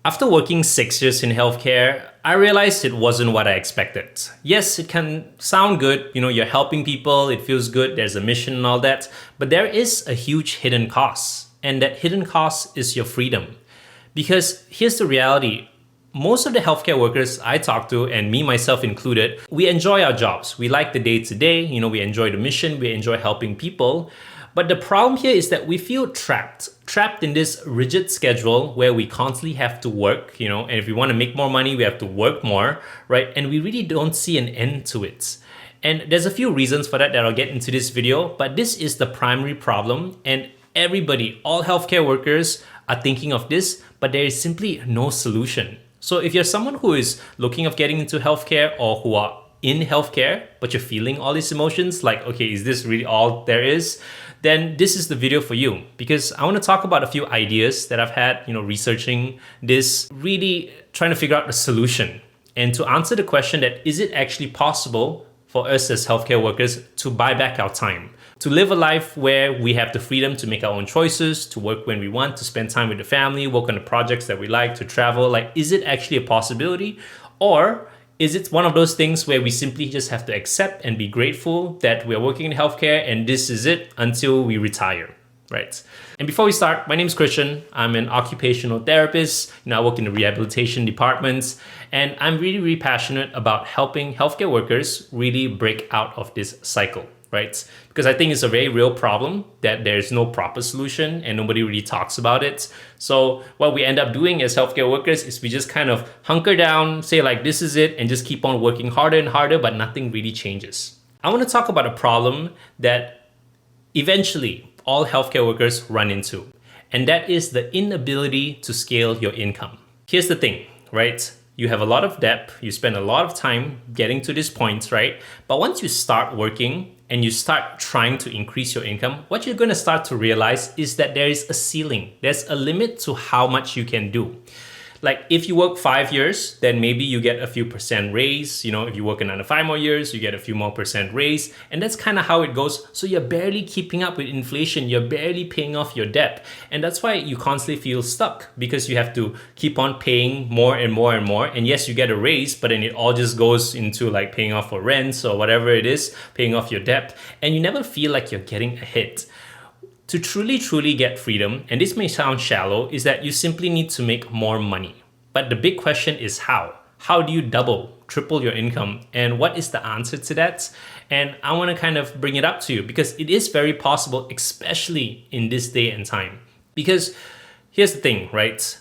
After working 6 years in healthcare, I realized it wasn't what I expected. Yes, it can sound good, you're helping people, it feels good, there's a mission and all that, but there is a huge hidden cost, and that hidden cost is your freedom. Because here's the reality. Most of the healthcare workers I talk to, and me myself included, we enjoy our jobs. We like the day-to-day, we enjoy the mission, we enjoy helping people. But the problem here is that we feel trapped in this rigid schedule where we constantly have to work, and if we want to make more money, we have to work more, right? And we really don't see an end to it. And there's a few reasons for that I'll get into this video, but this is the primary problem, and everybody, all healthcare workers are thinking of this, but there is simply no solution. So if you're someone who is looking of getting into healthcare or who are in healthcare, but you're feeling all these emotions like, okay, is this really all there is? Then this is the video for you, because I want to talk about a few ideas that I've had, researching this, really trying to figure out the solution. And to answer the question that is it actually possible for us as healthcare workers to buy back our time, to live a life where we have the freedom to make our own choices, to work when we want, to spend time with the family, work on the projects that we like, to travel. Like, is it actually a possibility? Or is it one of those things where we simply just have to accept and be grateful that we're working in healthcare and this is it until we retire, right? And before we start, my name is Christian. I'm an occupational therapist. I work in the rehabilitation departments, and I'm really, really passionate about helping healthcare workers really break out of this cycle, right? Because I think it's a very real problem that there's no proper solution and nobody really talks about it. So what we end up doing as healthcare workers is we just kind of hunker down, say like this is it, and just keep on working harder and harder, but nothing really changes. I want to talk about a problem that eventually all healthcare workers run into, and that is the inability to scale your income. Here's the thing, right? You have a lot of debt, you spend a lot of time getting to this point, right? But once you start working and you start trying to increase your income, what you're going to start to realize is that there is a ceiling. There's a limit to how much you can do. Like if you work 5 years, then maybe you get a few percent raise. If you work another 5 more years, you get a few more percent raise. And that's kind of how it goes. So you're barely keeping up with inflation. You're barely paying off your debt. And that's why you constantly feel stuck, because you have to keep on paying more and more and more. And yes, you get a raise, but then it all just goes into like paying off for rents or whatever it is, paying off your debt. And you never feel like you're getting ahead. To truly get freedom, and this may sound shallow, is that you simply need to make more money. But the big question is how? How do you double, triple your income? And what is the answer to that? And I want to kind of bring it up to you because it is very possible, especially in this day and time. Because here's the thing, right?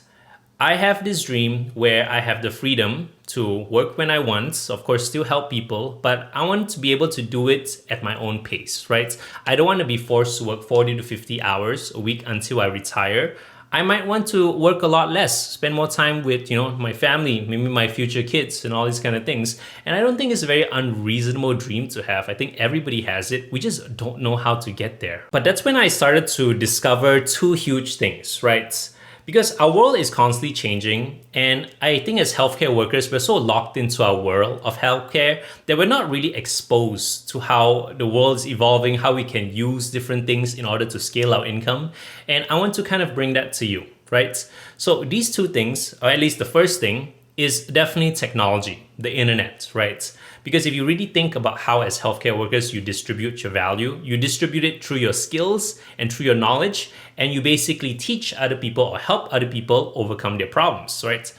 I have this dream where I have the freedom to work when I want, of course, still help people, but I want to be able to do it at my own pace, right? I don't want to be forced to work 40 to 50 hours a week until I retire. I might want to work a lot less, spend more time with, my family, maybe my future kids and all these kind of things. And I don't think it's a very unreasonable dream to have. I think everybody has it. We just don't know how to get there. But that's when I started to discover two huge things, right? Because our world is constantly changing, and I think as healthcare workers, we're so locked into our world of healthcare that we're not really exposed to how the world is evolving, how we can use different things in order to scale our income. And I want to kind of bring that to you, right? So these two things, or at least the first thing, is definitely technology, the internet, right? Because if you really think about how as healthcare workers you distribute your value, you distribute it through your skills and through your knowledge, and you basically teach other people or help other people overcome their problems, right?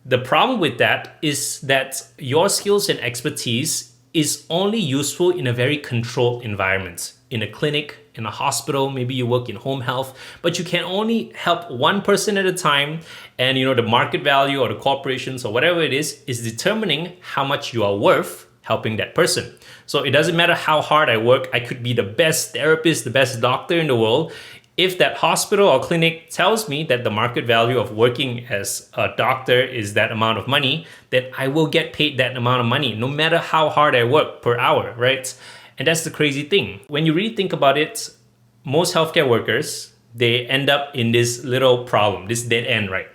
The problem with that is that your skills and expertise is only useful in a very controlled environment. In a clinic, in a hospital, maybe you work in home health, but you can only help one person at a time. And the market value or the corporations or whatever it is determining how much you are worth helping that person. So it doesn't matter how hard I work. I could be the best therapist, the best doctor in the world. If that hospital or clinic tells me that the market value of working as a doctor is that amount of money, then I will get paid that amount of money, no matter how hard I work per hour, right? And that's the crazy thing. When you really think about it, most healthcare workers, they end up in this little problem, this dead end, right?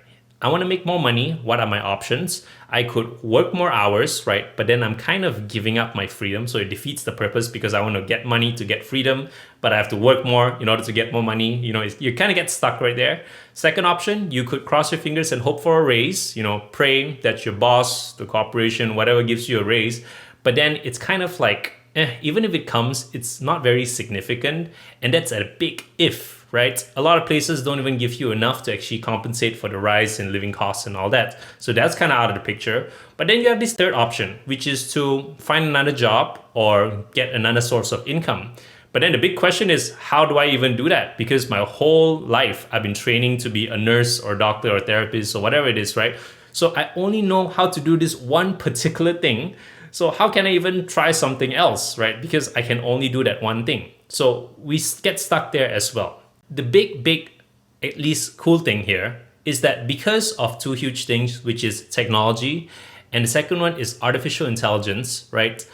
I want to make more money. What are my options? I could work more hours, right? But then I'm kind of giving up my freedom. So it defeats the purpose because I want to get money to get freedom, but I have to work more in order to get more money. You kind of get stuck right there. Second option, you could cross your fingers and hope for a raise, pray that your boss, the corporation, whatever gives you a raise. But then it's kind of like, even if it comes, it's not very significant. And that's a big if, right? A lot of places don't even give you enough to actually compensate for the rise in living costs and all that. So that's kind of out of the picture. But then you have this third option, which is to find another job or get another source of income. But then the big question is, how do I even do that? Because my whole life, I've been training to be a nurse or doctor or therapist or whatever it is, right? So I only know how to do this one particular thing. So how can I even try something else, right? Because I can only do that one thing. So we get stuck there as well. The big, at least cool thing here is that because of two huge things, which is technology, and the second one is artificial intelligence, right?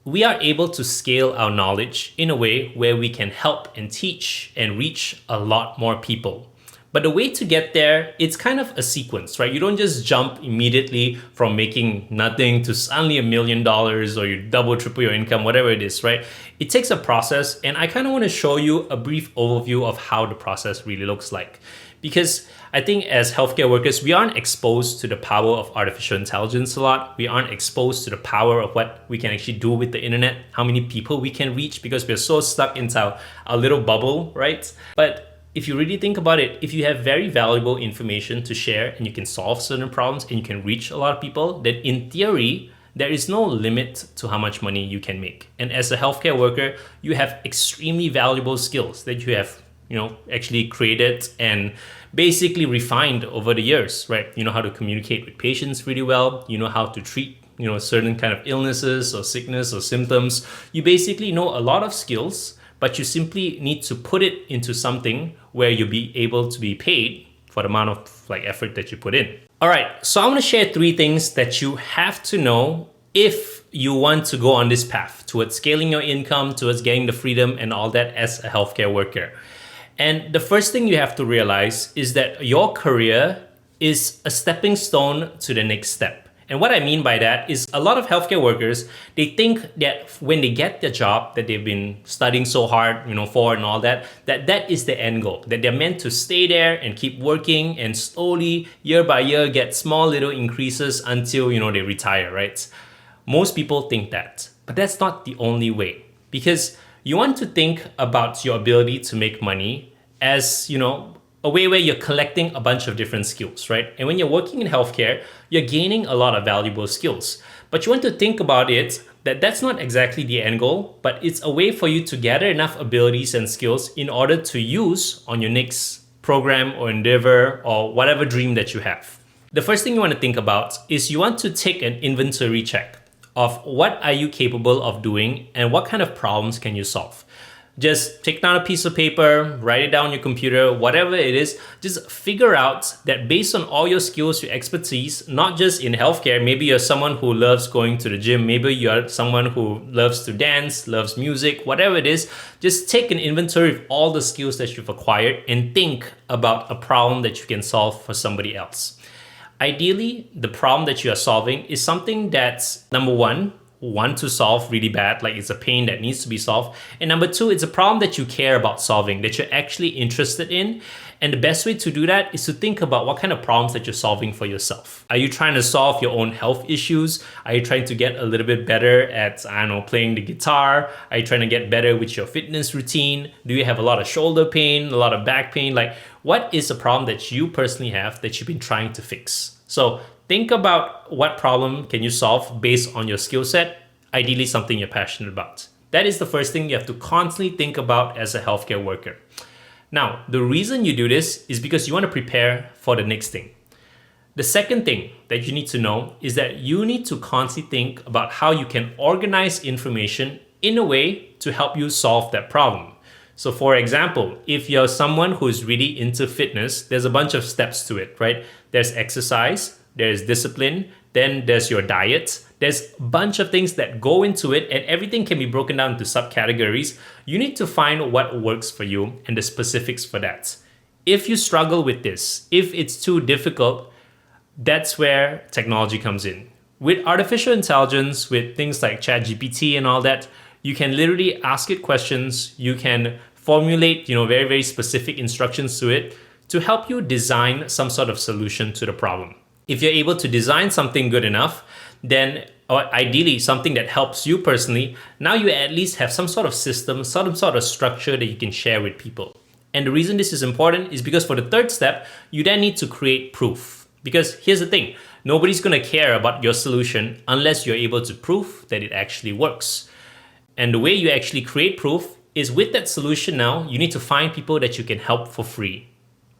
We are able to scale our knowledge in a way where we can help and teach and reach a lot more people. But the way to get there, it's kind of a sequence, right? You don't just jump immediately from making nothing to suddenly $1 million or you double, triple your income, whatever it is, right? It takes a process, and I kind of want to show you a brief overview of how the process really looks like. Because I think as healthcare workers, we aren't exposed to the power of artificial intelligence a lot. We aren't exposed to the power of what we can actually do with the internet, how many people we can reach, because we're so stuck into our little bubble, right? But if you really think about it, if you have very valuable information to share and you can solve certain problems and you can reach a lot of people, then in theory, there is no limit to how much money you can make. And as a healthcare worker, you have extremely valuable skills that you have, actually created and basically refined over the years, right? You know how to communicate with patients really well. You know how to treat, certain kind of illnesses or sickness or symptoms. You basically know a lot of skills, but you simply need to put it into something where you'll be able to be paid for the amount of effort that you put in. All right, so I want to share 3 things that you have to know if you want to go on this path towards scaling your income, towards getting the freedom and all that as a healthcare worker. And the first thing you have to realize is that your career is a stepping stone to the next step. And what I mean by that is a lot of healthcare workers, they think that when they get the job that they've been studying so hard, for and all that, that is the end goal, that they're meant to stay there and keep working and slowly, year by year, get small little increases until, they retire, right? Most people think that, but that's not the only way, because you want to think about your ability to make money as, a way where you're collecting a bunch of different skills, right? And when you're working in healthcare, you're gaining a lot of valuable skills. But you want to think about it that that's not exactly the end goal, but it's a way for you to gather enough abilities and skills in order to use on your next program or endeavor or whatever dream that you have. The first thing you want to think about is you want to take an inventory check of what are you capable of doing and what kind of problems can you solve. Just take down a piece of paper, write it down on your computer, whatever it is, just figure out that based on all your skills, your expertise, not just in healthcare, maybe you're someone who loves going to the gym, maybe you're someone who loves to dance, loves music, whatever it is, just take an inventory of all the skills that you've acquired and think about a problem that you can solve for somebody else. Ideally, the problem that you are solving is something that's, number one, want to solve really bad, like it's a pain that needs to be solved. And number 2, it's a problem that you care about solving, that you're actually interested in. And the best way to do that is to think about what kind of problems that you're solving for yourself. Are you trying to solve your own health issues? Are you trying to get a little bit better at, playing the guitar? Are you trying to get better with your fitness routine? Do you have a lot of shoulder pain, a lot of back pain? What is a problem that you personally have that you've been trying to fix? So think about what problem can you solve based on your skill set, ideally something you're passionate about. That is the first thing you have to constantly think about as a healthcare worker. Now, the reason you do this is because you want to prepare for the next thing. The second thing that you need to know is that you need to constantly think about how you can organize information in a way to help you solve that problem. So for example, if you're someone who's really into fitness, there's a bunch of steps to it, right? There's exercise, there's discipline, then there's your diet. There's a bunch of things that go into it, and everything can be broken down into subcategories. You need to find what works for you and the specifics for that. If you struggle with this, if it's too difficult, That's where technology comes in. With artificial intelligence, with things like ChatGPT and all that, you can literally ask it questions. You can formulate, very, very specific instructions to it to help you design some sort of solution to the problem. If you're able to design something good enough, then or ideally something that helps you personally, now you at least have some sort of system, some sort of structure that you can share with people. And the reason this is important is because for the third step, you then need to create proof. Because here's the thing, nobody's going to care about your solution unless you're able to prove that it actually works. And the way you actually create proof is with that solution now, you need to find people that you can help for free.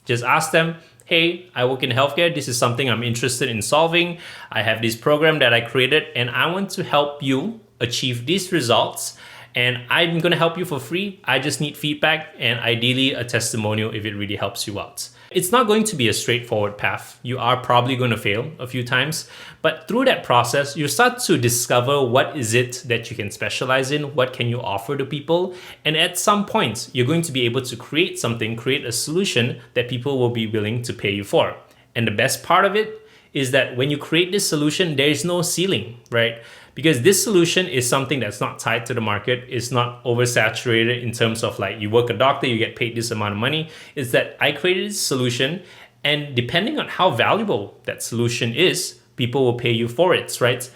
Just ask them, hey, I work in healthcare. This is something I'm interested in solving. I have this program that I created and I want to help you achieve these results. And I'm going to help you for free. I just need feedback and ideally a testimonial if it really helps you out. It's not going to be a straightforward path. You are probably going to fail a few times, but through that process, you start to discover what is it that you can specialize in, what can you offer to people, and at some point, you're going to be able to create a solution that people will be willing to pay you for. And the best part of it is that when you create this solution, there is no ceiling, right? Because this solution is something that's not tied to the market. It's not oversaturated in terms of like you work a doctor, you get paid this amount of money. It's that I created this solution and depending on how valuable that solution is, people will pay you for it, right?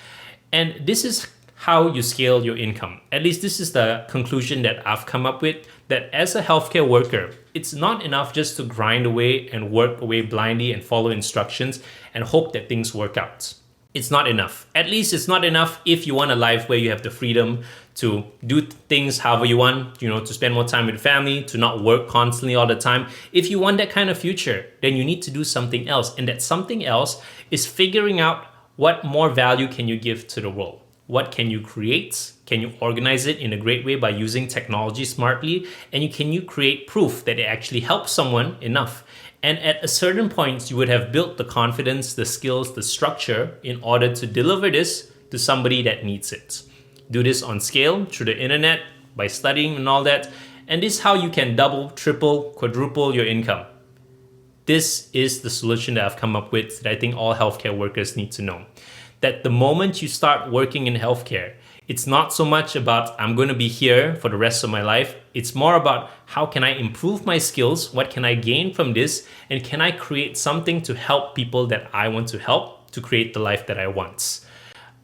And this is how you scale your income. At least this is the conclusion that I've come up with, that as a healthcare worker, it's not enough just to grind away and work away blindly and follow instructions and hope that things work out. It's not enough. At least it's not enough if you want a life where you have the freedom to do things however you want, to spend more time with family, to not work constantly all the time. If you want that kind of future, then you need to do something else. And that something else is figuring out what more value can you give to the world? What can you create? Can you organize it in a great way by using technology smartly? And can you create proof that it actually helps someone enough? And at a certain point, you would have built the confidence, the skills, the structure in order to deliver this to somebody that needs it. Do this on scale through the internet, by studying and all that. And this is how you can double, triple, quadruple your income. This is the solution that I've come up with that I think all healthcare workers need to know. That the moment you start working in healthcare, it's not so much about I'm going to be here for the rest of my life. It's more about how can I improve my skills? What can I gain from this? And can I create something to help people that I want to help to create the life that I want?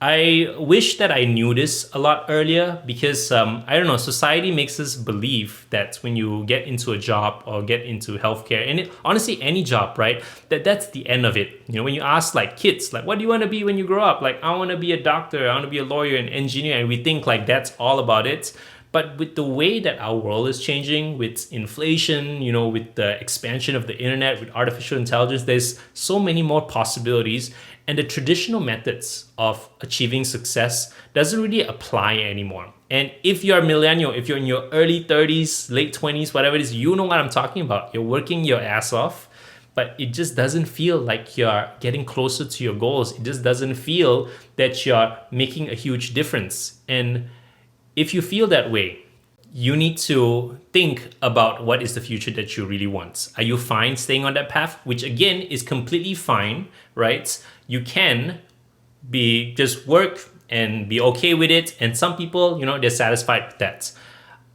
I wish that I knew this a lot earlier because, I don't know, society makes us believe that when you get into a job or get into healthcare, and honestly, any job, right, that's the end of it. When you ask like kids, like, what do you want to be when you grow up? Like, I want to be a doctor, I want to be a lawyer, an engineer, and we think like that's all about it. But with the way that our world is changing, with inflation, with the expansion of the internet, with artificial intelligence, there's so many more possibilities. And the traditional methods of achieving success doesn't really apply anymore. And if you're a millennial, if you're in your early 30s, late 20s, whatever it is, you know what I'm talking about. You're working your ass off, but it just doesn't feel like you're getting closer to your goals. It just doesn't feel that you're making a huge difference. And if you feel that way, you need to think about what is the future that you really want. Are you fine staying on that path? Which again is completely fine, right? You can just work and be okay with it. And some people, they're satisfied with that.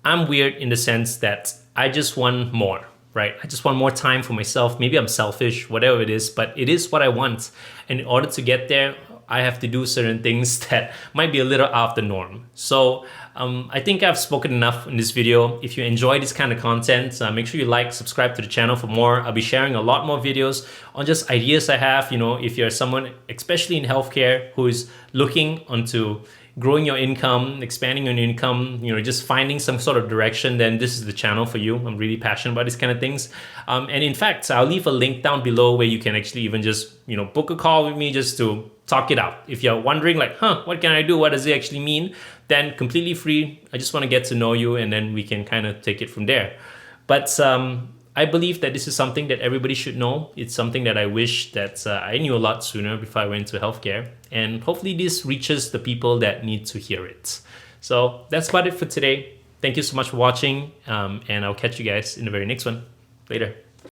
I'm weird in the sense that I just want more, right? I just want more time for myself. Maybe I'm selfish, whatever it is, but it is what I want. And in order to get there, I have to do certain things that might be a little out of the norm. So I think I've spoken enough in this video. If you enjoy this kind of content, make sure you like, subscribe to the channel for more. I'll be sharing a lot more videos on just ideas I have. If you're someone, especially in healthcare, who is looking onto growing your income, expanding your income, just finding some sort of direction, then this is the channel for you. I'm really passionate about these kind of things. And in fact, I'll leave a link down below where you can actually even just, book a call with me just to talk it out. If you're wondering like, what can I do? What does it actually mean? Then completely free. I just want to get to know you and then we can kind of take it from there. But I believe that this is something that everybody should know. It's something that I wish that I knew a lot sooner before I went to healthcare. And hopefully this reaches the people that need to hear it. So that's about it for today. Thank you so much for watching. And I'll catch you guys in the very next one. Later.